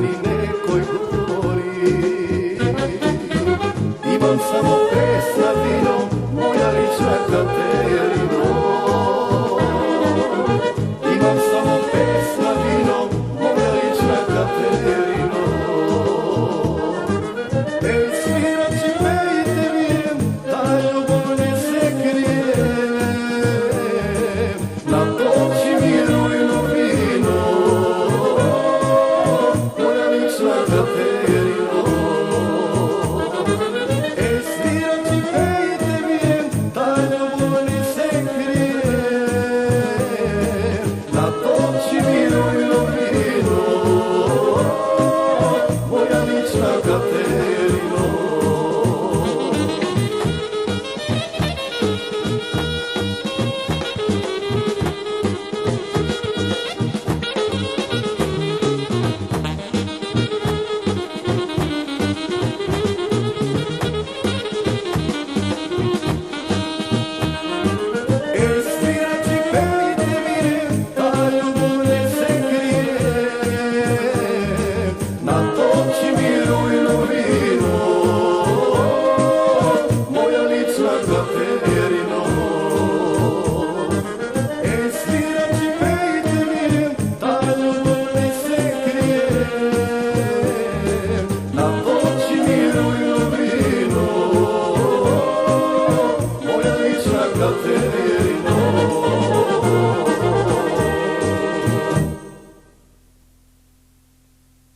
ni nekoj gori. Imam samo pesna vino, moja lična Katerino. Imam samo pesna vino, moja lična Katerino. Svirat ću pejte vijem, da ljubav ne se krije. Natoči mi rujno vino, moja lična Katerino. Svirat ću pejte vijem, da ljubav ne se krije. Natoči mi rujno vino, moja lična Katerino. Natoči mi rujno vino, moja lična Katerino. Svirat ću pejte vijem, da ljubav ne se krije. Natoči mi rujno vino, moja lična Katerino.